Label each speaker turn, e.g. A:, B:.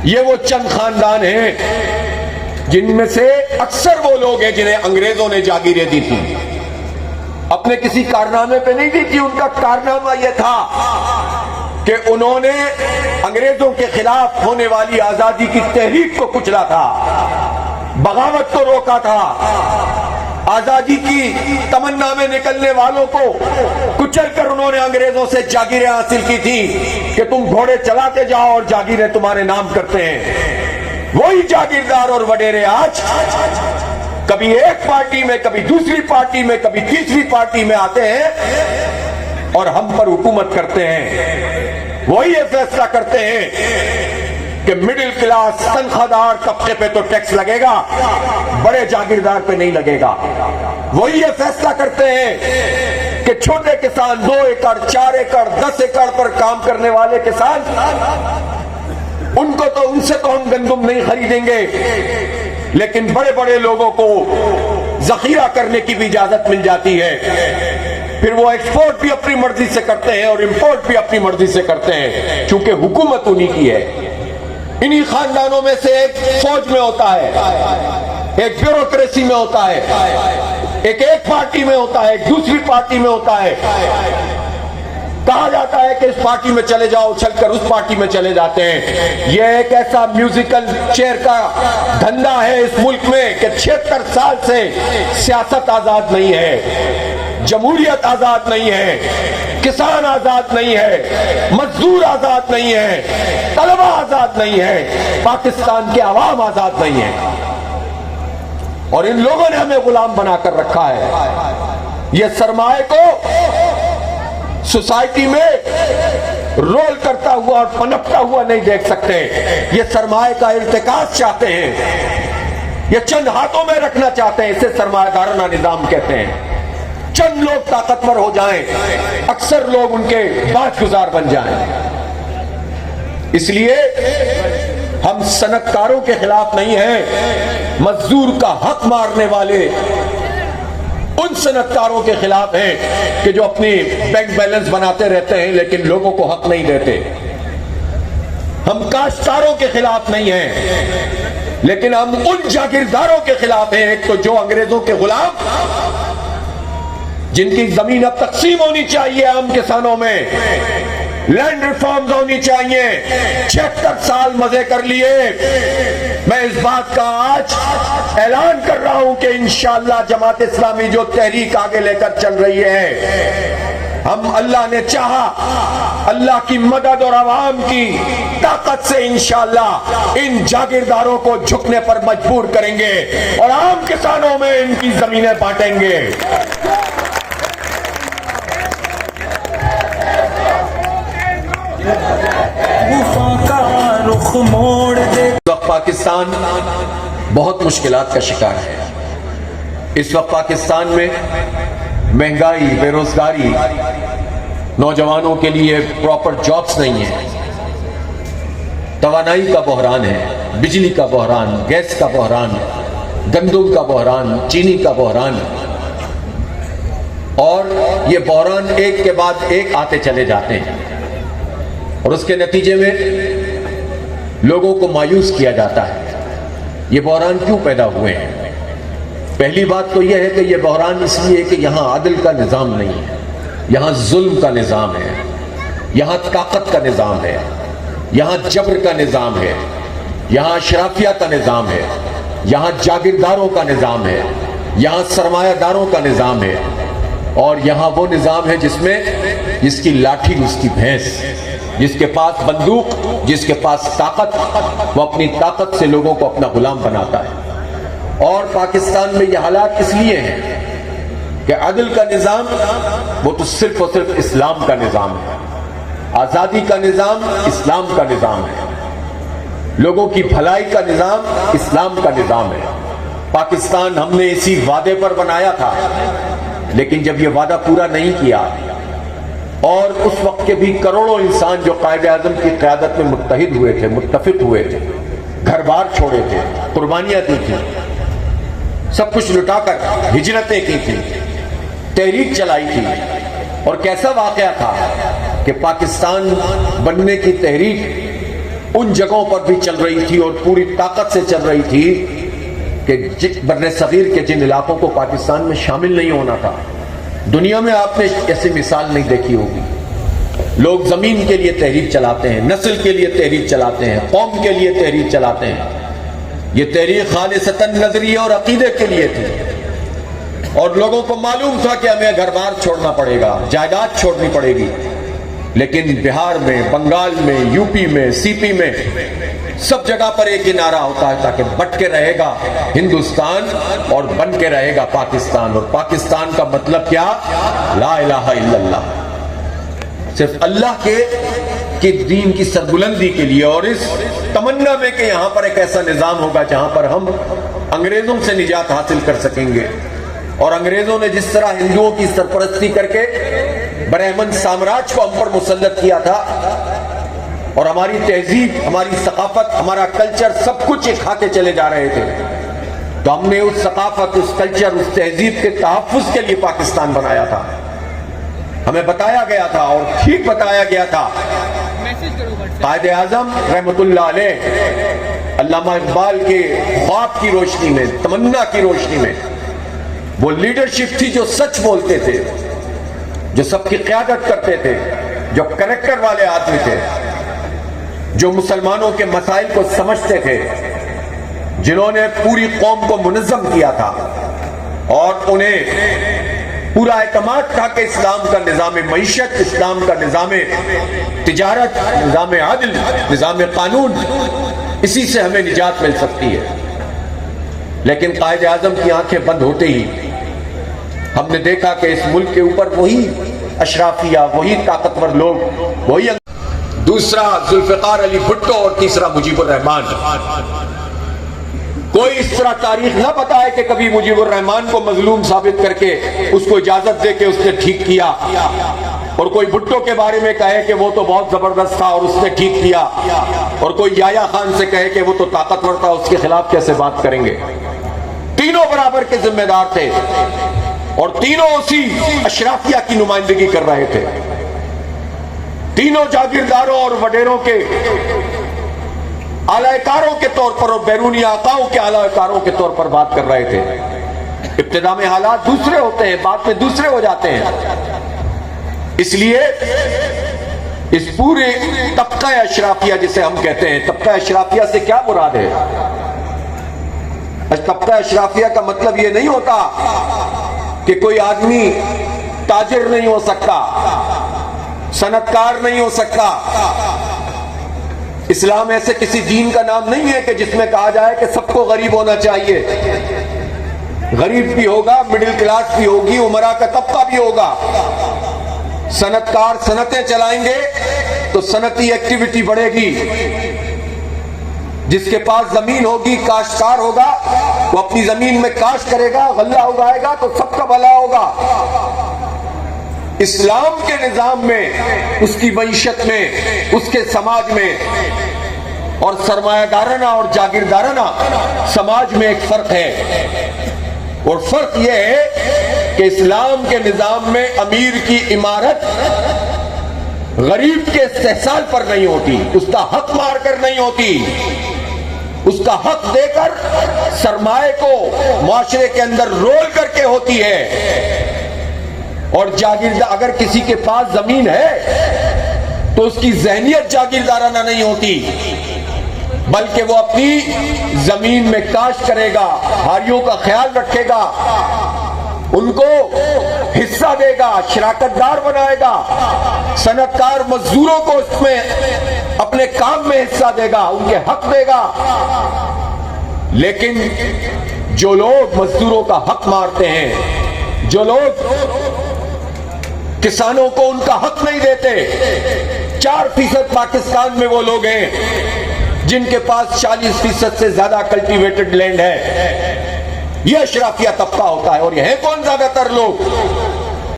A: یہ وہ چند خاندان ہیں جن میں سے اکثر وہ لوگ ہیں جنہیں انگریزوں نے جاگیریں دی تھی، اپنے کسی کارنامے پہ نہیں دی تھی۔ ان کا کارنامہ یہ تھا کہ انہوں نے انگریزوں کے خلاف ہونے والی آزادی کی تحریک کو کچلا تھا، بغاوت کو روکا تھا، آزادی کی تمنا میں نکلنے والوں کو کچل کر انہوں نے انگریزوں سے جاگیریں حاصل کی تھی کہ تم گھوڑے چلاتے جاؤ اور جاگیریں تمہارے نام کرتے ہیں۔ وہی جاگیردار اور وڈیرے آج کبھی ایک پارٹی میں، کبھی دوسری پارٹی میں، کبھی تیسری پارٹی میں آتے ہیں اور ہم پر حکومت کرتے ہیں۔ وہی یہ فیصلہ کرتے ہیں کہ مڈل کلاس تنخواہ دار طبقے پہ تو ٹیکس لگے گا، بڑے جاگیردار پہ نہیں لگے گا۔ وہی یہ فیصلہ کرتے ہیں کہ چھوٹے کسان 2 ایکڑ 4 ایکڑ 10 ایکڑ پر کام کرنے والے کسان، ان سے تو ہم گندم نہیں خریدیں گے، لیکن بڑے بڑے لوگوں کو ذخیرہ کرنے کی بھی اجازت مل جاتی ہے۔ پھر وہ ایکسپورٹ بھی اپنی مرضی سے کرتے ہیں اور امپورٹ بھی اپنی مرضی سے کرتے ہیں، چونکہ حکومت انہی کی ہے۔ انہی خاندانوں میں سے ایک فوج میں ہوتا ہے، ایک بیوروکریسی میں ہوتا ہے، ایک پارٹی میں ہوتا ہے، ایک دوسری پارٹی میں ہوتا ہے۔ کہا جاتا ہے کہ اس پارٹی میں چلے جاؤ، چل کر اس پارٹی میں چلے جاتے ہیں۔ یہ ایک ایسا میوزیکل چیئر کا دھندا ہے اس ملک میں کہ 76 سال سے سیاست آزاد نہیں ہے، جمہوریت آزاد نہیں ہے، کسان آزاد نہیں ہے، مزدور آزاد نہیں ہے، طلبہ آزاد نہیں ہے، پاکستان کے عوام آزاد نہیں ہے، اور ان لوگوں نے ہمیں غلام بنا کر رکھا ہے۔ یہ سرمایہ کو سوسائٹی میں رول کرتا ہوا اور پنپتا ہوا نہیں دیکھ سکتے۔ یہ سرمایہ کا ارتکاز چاہتے ہیں، یہ چند ہاتھوں میں رکھنا چاہتے ہیں، اسے سرمایہ دارانہ نظام کہتے ہیں۔ چند لوگ طاقتور ہو جائیں، اکثر لوگ ان کے باج گزار بن جائیں۔ اس لیے ہم صنعت کاروں کے خلاف نہیں ہیں، مزدور کا حق مارنے والے ان صنعت کاروں کے خلاف ہیں کہ جو اپنی بینک بیلنس بناتے رہتے ہیں لیکن لوگوں کو حق نہیں دیتے۔ ہم کاشتکاروں کے خلاف نہیں ہیں، لیکن ہم ان جاگیرداروں کے خلاف ہیں، ایک تو جو انگریزوں کے غلام، جن کی زمین اب تقسیم ہونی چاہیے عام کسانوں میں، لینڈ ریفارمز ہونی چاہیے۔ 76 سال مزے کر لیے۔ میں اس بات کا آج اعلان کر رہا ہوں کہ انشاءاللہ جماعت اسلامی جو تحریک آگے لے کر چل رہی ہے، ہم اللہ نے چاہا اللہ کی مدد اور عوام کی طاقت سے انشاءاللہ ان جاگیرداروں کو جھکنے پر مجبور کریں گے اور عام کسانوں میں ان کی زمینیں بانٹیں گے۔ اس وقت پاکستان بہت مشکلات کا شکار ہے۔ اس وقت پاکستان میں مہنگائی، بے روزگاری، نوجوانوں کے لیے پراپر جابز نہیں ہیں، توانائی کا بحران ہے، بجلی کا بحران، گیس کا بحران، گندم کا بحران، چینی کا بحران، اور یہ بحران ایک کے بعد ایک آتے چلے جاتے ہیں، اور اس کے نتیجے میں لوگوں کو مایوس کیا جاتا ہے۔ یہ بحران کیوں پیدا ہوئے ہیں؟ پہلی بات تو یہ ہے کہ یہ بحران اس لیے کہ یہاں عدل کا نظام نہیں ہے، یہاں ظلم کا نظام ہے، یہاں طاقت کا نظام ہے، یہاں جبر کا نظام ہے، یہاں اشرافیہ کا نظام ہے، یہاں جاگیرداروں کا نظام ہے، یہاں سرمایہ داروں کا نظام ہے، اور یہاں وہ نظام ہے جس کی لاٹھی اس کی بھینس، جس کے پاس بندوق، جس کے پاس طاقت، وہ اپنی طاقت سے لوگوں کو اپنا غلام بناتا ہے۔ اور پاکستان میں یہ حالات اس لیے ہیں کہ عدل کا نظام وہ تو صرف اور صرف اسلام کا نظام ہے، آزادی کا نظام اسلام کا نظام ہے، لوگوں کی بھلائی کا نظام اسلام کا نظام ہے۔ پاکستان ہم نے اسی وعدے پر بنایا تھا، لیکن جب یہ وعدہ پورا نہیں کیا، اور اس وقت کے بھی کروڑوں انسان جو قائد اعظم کی قیادت میں متحد ہوئے تھے، متفق ہوئے تھے، گھر بار چھوڑے تھے، قربانیاں دی تھی، سب کچھ لٹا کر ہجرتیں کی تھی، تحریک چلائی تھی، اور کیسا واقعہ تھا کہ پاکستان بننے کی تحریک ان جگہوں پر بھی چل رہی تھی اور پوری طاقت سے چل رہی تھی کہ بر صغیر کے جن علاقوں کو پاکستان میں شامل نہیں ہونا تھا، دنیا میں آپ نے ایسی مثال نہیں دیکھی ہوگی. لوگ زمین کے لیے تحریک چلاتے ہیں، نسل کے لیے تحریک چلاتے ہیں، قوم کے لیے تحریک چلاتے ہیں. یہ تحریک خالصتاً نظریے اور عقیدے کے لیے تھی، اور لوگوں کو معلوم تھا کہ ہمیں گھر بار چھوڑنا پڑے گا، جائیداد چھوڑنی پڑے گی. لیکن بہار میں، بنگال میں، یو پی میں، سی پی میں سب جگہ پر ایک ہی نعرہ ہوتا ہے تاکہ بٹ کے رہے گا ہندوستان اور بن کے رہے گا پاکستان. اور پاکستان کا مطلب کیا؟ لا الہ الا اللہ، صرف اللہ کے دین کی سربلندی کے لیے، اور اس تمنا میں کہ یہاں پر ایک ایسا نظام ہوگا جہاں پر ہم انگریزوں سے نجات حاصل کر سکیں گے. اور انگریزوں نے جس طرح ہندوؤں کی سرپرستی کر کے برہمن سامراج کو ہم پر مسلط کیا تھا، اور ہماری تہذیب، ہماری ثقافت، ہمارا کلچر سب کچھ یہ کھا کے چلے جا رہے تھے، تو ہم نے اس ثقافت، اس کلچر، اس تہذیب کے تحفظ کے لیے پاکستان بنایا تھا. ہمیں بتایا گیا تھا اور ٹھیک بتایا گیا تھا. قائد اعظم رحمت اللہ علیہ، علامہ اقبال کے خواب کی روشنی میں، تمنا کی روشنی میں، وہ لیڈرشپ تھی جو سچ بولتے تھے، جو سب کی قیادت کرتے تھے، جو کریکٹر والے آدمی تھے، جو مسلمانوں کے مسائل کو سمجھتے تھے، جنہوں نے پوری قوم کو منظم کیا تھا، اور انہیں پورا اعتماد تھا کہ اسلام کا نظام معیشت، اسلام کا نظام تجارت، نظام عدل، نظام قانون، اسی سے ہمیں نجات مل سکتی ہے. لیکن قائد اعظم کی آنکھیں بند ہوتے ہی ہم نے دیکھا کہ اس ملک کے اوپر وہی اشرافیہ، وہی طاقتور لوگ، وہی دوسرا ذوالفقار علی بھٹو اور تیسرا مجیب الرحمان. کوئی اس طرح تاریخ نہ بتائے کہ کبھی مجیب الرحمان کو مظلوم ثابت کر کے اس کو اجازت دے کے اس نے ٹھیک کیا، اور کوئی بھٹو کے بارے میں کہے کہ وہ تو بہت زبردست تھا اور اس نے ٹھیک کیا، اور کوئی یحییٰ خان سے کہے کہ وہ تو طاقتور تھا، اس کے خلاف کیسے بات کریں گے؟ تینوں برابر کے ذمہ دار تھے، اور تینوں اسی اشرافیہ کی نمائندگی کر رہے تھے. تینوں جاگیرداروں اور وڈیروں کے اعلی کاروں کے طور پر اور بیرونی آقاؤں کے اعلی کاروں کے طور پر بات کر رہے تھے. ابتدا میں حالات دوسرے ہوتے ہیں، بعد میں دوسرے ہو جاتے ہیں. اس لیے اس پورے طبقہ اشرافیہ جسے ہم کہتے ہیں، طبقہ اشرافیہ سے کیا مراد ہے؟ طبقہ اشرافیہ کا مطلب یہ نہیں ہوتا کہ کوئی آدمی تاجر نہیں ہو سکتا، صنعت کار نہیں ہو سکتا. اسلام ایسے کسی دین کا نام نہیں ہے کہ جس میں کہا جائے کہ سب کو غریب ہونا چاہیے. غریب بھی ہوگا، مڈل کلاس بھی ہوگی، امراء کا طبقہ بھی ہوگا. صنعت کار صنعتیں چلائیں گے تو صنعتی ایکٹیویٹی بڑھے گی. جس کے پاس زمین ہوگی، کاشتکار ہوگا، وہ اپنی زمین میں کاشت کرے گا، غلہ اگائے گا تو سب کا بھلا ہوگا. اسلام کے نظام میں، اس کی معیشت میں، اس کے سماج میں، اور سرمایہ دارانہ اور جاگیردارانہ سماج میں ایک فرق ہے. اور فرق یہ ہے کہ اسلام کے نظام میں امیر کی عمارت غریب کے استحصال پر نہیں ہوتی، اس کا حق مار کر نہیں ہوتی، اس کا حق دے کر سرمایہ کو معاشرے کے اندر رول کر کے ہوتی ہے. اور جاگیردار اگر کسی کے پاس زمین ہے تو اس کی ذہنیت جاگیردارانہ نہیں ہوتی، بلکہ وہ اپنی زمین میں کاشت کرے گا، ہاریوں کا خیال رکھے گا، ان کو حصہ دے گا، شراکت دار بنائے گا. صنعت کار مزدوروں کو اس میں اپنے کام میں حصہ دے گا، ان کے حق دے گا. لیکن جو لوگ مزدوروں کا حق مارتے ہیں، جو لوگ کسانوں کو ان کا حق نہیں دیتے، 4% پاکستان میں وہ لوگ ہیں جن کے پاس 40% سے زیادہ کلٹیویٹڈ لینڈ ہے. یہ اشرافیہ طبقہ ہوتا ہے. اور یہ ہے کون؟ زیادہ تر لوگ